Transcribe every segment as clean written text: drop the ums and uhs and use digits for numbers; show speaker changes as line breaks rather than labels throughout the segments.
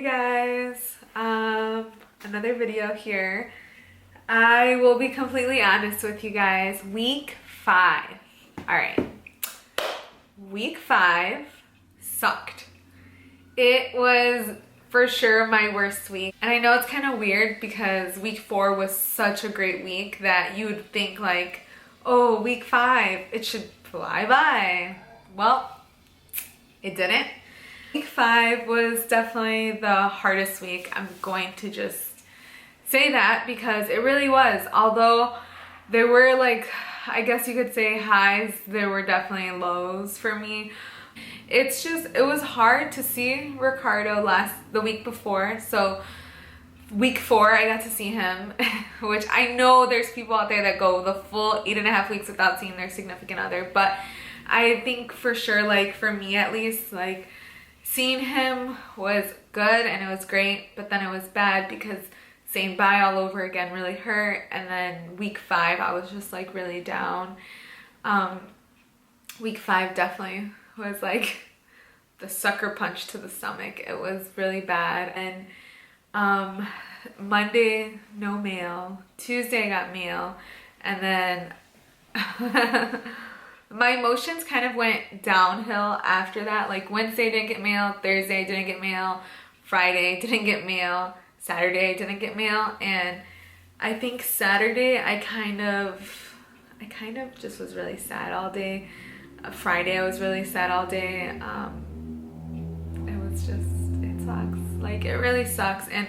Hey guys, another video here. I will be completely honest with you guys. Week 5. Alright. Week 5 sucked. It was for sure my worst week. And I know it's kind of weird because week 4 was such a great week that you would think like, oh, week 5, it should fly by. Well, it didn't. Week 5 was definitely the hardest week. I'm going to just say that because it really was. Although there were like, I guess you could say highs, there were definitely lows for me. It was hard to see Ricardo the week before. So week 4, I got to see him, which I know there's people out there that go the full 8.5 weeks without seeing their significant other. But I think for sure, like for me at least, like seeing him was good and it was great, but then it was bad because saying bye all over again really hurt. And then week 5, I was just like really down. Week 5 definitely was like the sucker punch to the stomach. It was really bad. And Monday, no mail. Tuesday, I got mail. And then my emotions kind of went downhill after that. Like Wednesday didn't get mail, Thursday didn't get mail, Friday didn't get mail, Saturday didn't get mail, and I think Saturday I kind of just was really sad all day. Friday I was really sad all day. It sucks. Like it really sucks. And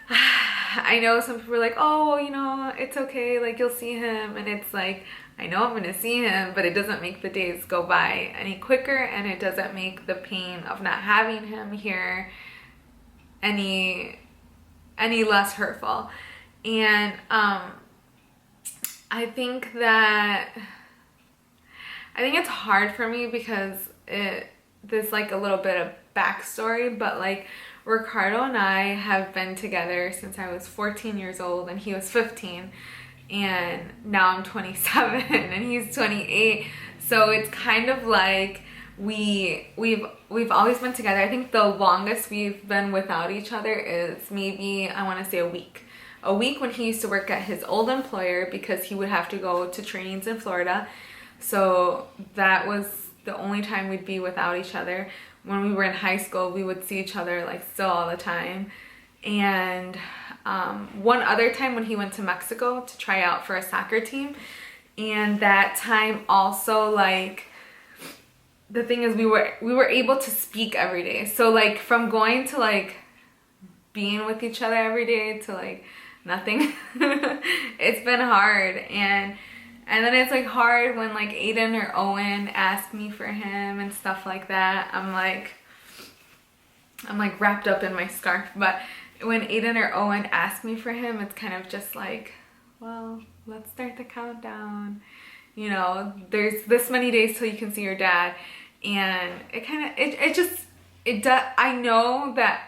I know some people are like, oh, you know, it's okay, like you'll see him, and it's like, I know I'm gonna see him, but it doesn't make the days go by any quicker, and it doesn't make the pain of not having him here any less hurtful. And I think it's hard for me because there's like a little bit of backstory, but like Ricardo and I have been together since I was 14 years old and he was 15. And now I'm 27 and he's 28. So it's kind of like we've always been together. I think the longest we've been without each other is maybe, I want to say a week when he used to work at his old employer because he would have to go to trainings in Florida. So that was the only time we'd be without each other. When we were in high school, we would see each other like still all the time. And one other time when he went to Mexico to try out for a soccer team. And that time also, like, the thing is we were able to speak every day. So like from going to like being with each other every day to like nothing, it's been hard. And then it's like hard when like Aiden or Owen ask me for him and stuff like that. I'm like wrapped up in my scarf. But when Aiden or Owen ask me for him, it's kind of just like, well, let's start the countdown. You know, there's this many days till you can see your dad. And I know that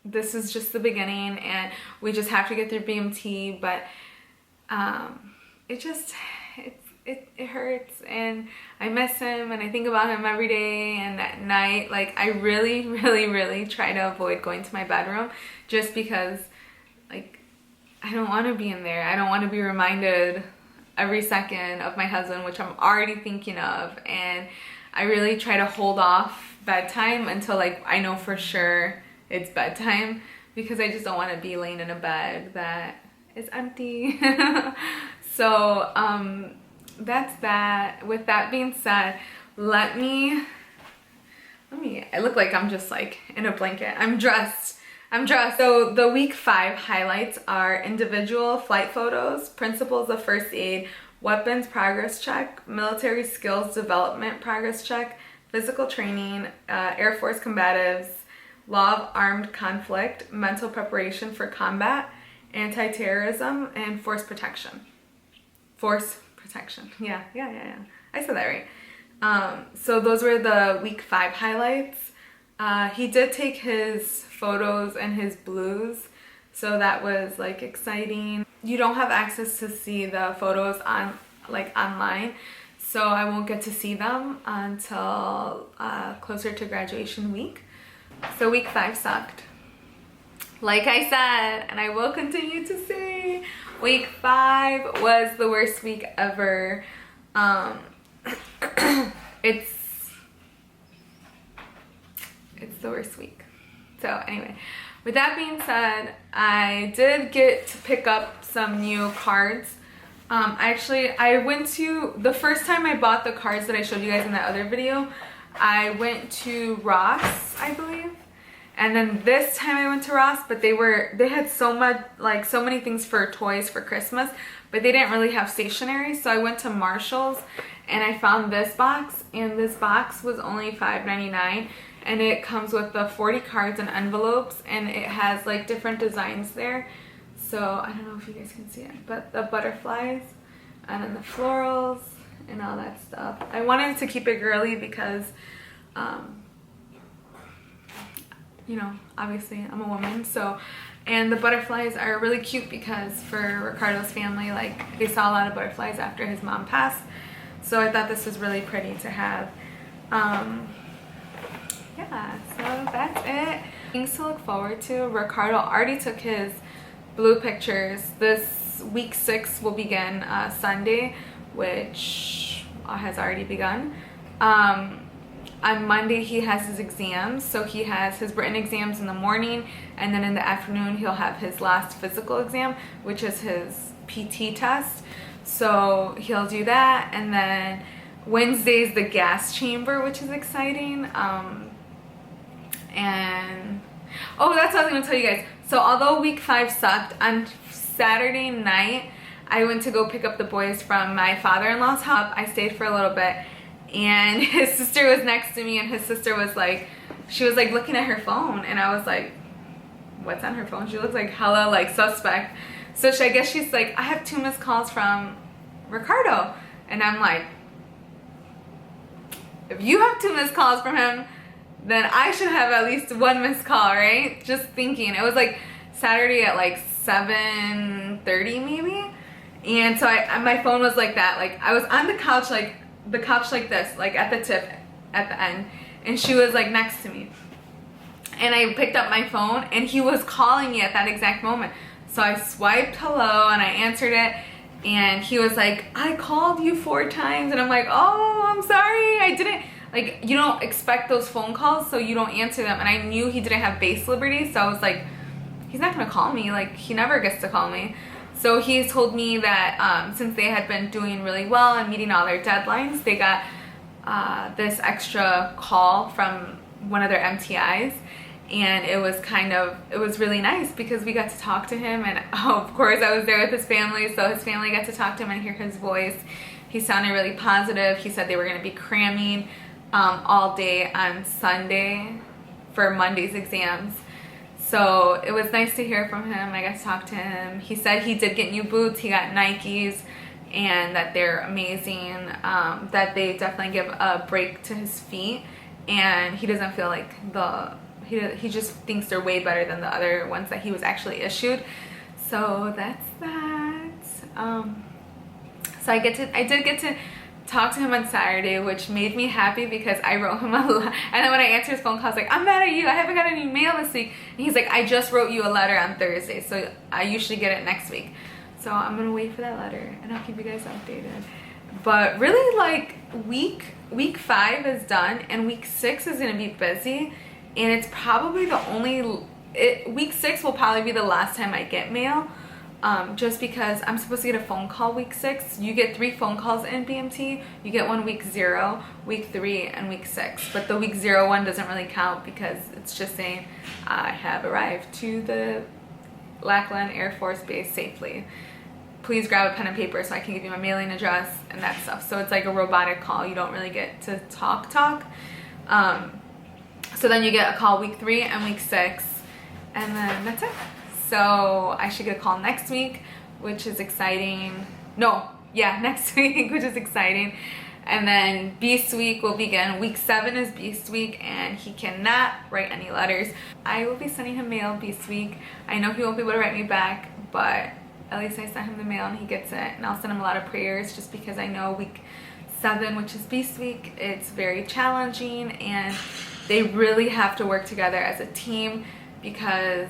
this is just the beginning and we just have to get through BMT, but it hurts, and I miss him and I think about him every day. And at night, like I really, really, really try to avoid going to my bedroom just because like I don't want to be in there. I don't want to be reminded every second of my husband, which I'm already thinking of. And I really try to hold off bedtime until like I know for sure it's bedtime, because I just don't want to be laying in a bed that is empty. So that's that. With that being said, I look like I'm just like in a blanket. I'm dressed. So the week 5 highlights are individual flight photos, principles of first aid, weapons progress check, military skills development progress check, physical training, Airforce combatives, law of armed conflict, mental preparation for combat, anti-terrorism, and force protection. Yeah. I said that right. So those were the week 5 highlights. He did take his photos and his blues, so that was like exciting. You don't have access to see the photos online, so I won't get to see them until closer to graduation week. So week 5 sucked. Like I said, and I will continue to say, week 5 was the worst week ever. It's the worst week. So anyway, with that being said, I did get to pick up some new cards. I went to, the first time I bought the cards that I showed you guys in that other video, I went to Ross, I believe. And then this time I went to Ross, but they had so many things for toys for Christmas, but they didn't really have stationery. So I went to Marshall's and I found this box, and this box was only $5.99, and it comes with the 40 cards and envelopes, and it has like different designs there. So I don't know if you guys can see it, but the butterflies and then the florals and all that stuff. I wanted to keep it girly because you know, obviously I'm a woman, so, and the butterflies are really cute because for Ricardo's family, like, they saw a lot of butterflies after his mom passed, so I thought this was really pretty to have. Yeah, so that's it. Things to look forward to. Ricardo already took his blue pictures. This week 6 will begin Sunday, which has already begun. On Monday he has his exams, so he has his written exams in the morning, and then in the afternoon he'll have his last physical exam, which is his PT test. So he'll do that, and then Wednesday's the gas chamber, which is exciting. And oh, that's what I was gonna tell you guys. So although week 5 sucked, on Saturday night I went to go pick up the boys from my father-in-law's house. I stayed for a little bit, and his sister was next to me, and his sister was like, she was like looking at her phone, and I was like, what's on her phone? She looks like hella like suspect. So I guess she's like, I have 2 missed calls from Ricardo, and I'm like, if you have 2 missed calls from him, then I should have at least 1 missed call, right? Just thinking. It was like Saturday at like 7:30 maybe, and so my phone was like that, like I was on the couch like this, like at the tip at the end, and she was like next to me, and I picked up my phone and he was calling me at that exact moment. So I swiped hello and I answered it, and he was like, I called you 4 times, and I'm like, oh, I'm sorry, I didn't, like, you don't expect those phone calls, so you don't answer them. And I knew he didn't have base liberty, so I was like, he's not gonna call me, like, he never gets to call me. So he told me that since they had been doing really well and meeting all their deadlines, they got this extra call from one of their MTIs, and it was really nice because we got to talk to him, and of course I was there with his family, so his family got to talk to him and hear his voice. He sounded really positive. He said they were going to be cramming all day on Sunday for Monday's exams. So it was nice to hear from him. I got to talk to him. He said he did get new boots. He got Nikes, and that they're amazing, that they definitely give a break to his feet, and he doesn't feel like he just thinks they're way better than the other ones that he was actually issued. So that's that. So I did get to talk to him on Saturday, which made me happy because I wrote him a letter. And then when I answered his phone call, I was like, I'm mad at you, I haven't got any mail this week. And he's like, I just wrote you a letter on Thursday, so I usually get it next week. So I'm gonna wait for that letter and I'll keep you guys updated. But really, like, week 5 is done, and week 6 is gonna be busy, and it's probably week 6 will probably be the last time I get mail. Just because I'm supposed to get a phone call week 6. You get 3 phone calls in BMT. You get one week 0, week 3, and week 6. But the week 0 one doesn't really count because it's just saying I have arrived to the Lackland Air Force Base safely. Please grab a pen and paper so I can give you my mailing address and that stuff. So it's like a robotic call. You don't really get to talk. So then you get a call week 3 and week 6, and then that's it. So I should get a call next week, which is exciting. No, yeah, next week, which is exciting. And then Beast Week will begin. Week 7 is Beast Week, and he cannot write any letters. I will be sending him mail Beast Week. I know he won't be able to write me back, but at least I sent him the mail and he gets it. And I'll send him a lot of prayers just because I know week 7, which is Beast Week, it's very challenging, and they really have to work together as a team because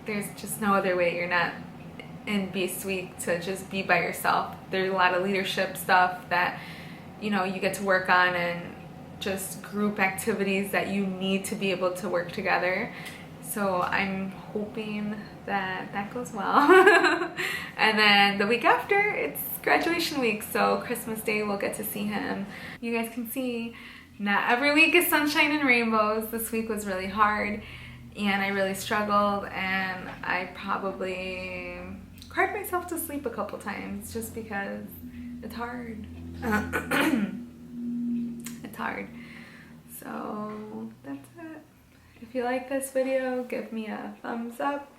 there's just no other way. You're not in Beast Week to just be by yourself. There's a lot of leadership stuff that, you know, you get to work on, and just group activities that you need to be able to work together. So I'm hoping that that goes well. And then the week after, it's graduation week, so Christmas Day we'll get to see him. You guys can see, not every week is sunshine and rainbows. This week was really hard, and I really struggled, and I probably cried myself to sleep a couple times just because it's hard. It's hard. So that's it. If you like this video, give me a thumbs up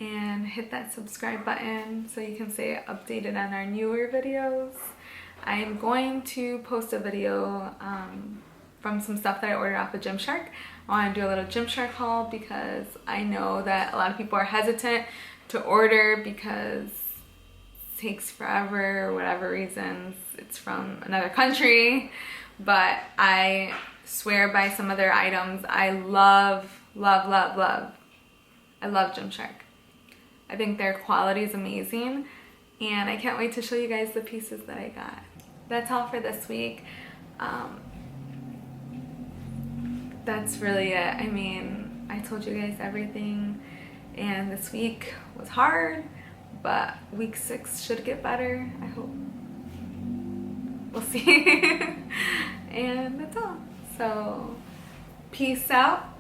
and hit that subscribe button so you can stay updated on our newer videos. I am going to post a video from some stuff that I ordered off of Gymshark. I want to do a little Gymshark haul because I know that a lot of people are hesitant to order because it takes forever or whatever reasons. It's from another country, but I swear by some of their items. I love, love, love, love. I love Gymshark. I think their quality is amazing, and I can't wait to show you guys the pieces that I got. That's all for this week. That's really it. I mean, I told you guys everything, and this week was hard, but week 6 should get better, I hope. We'll see. And that's all. So, peace out.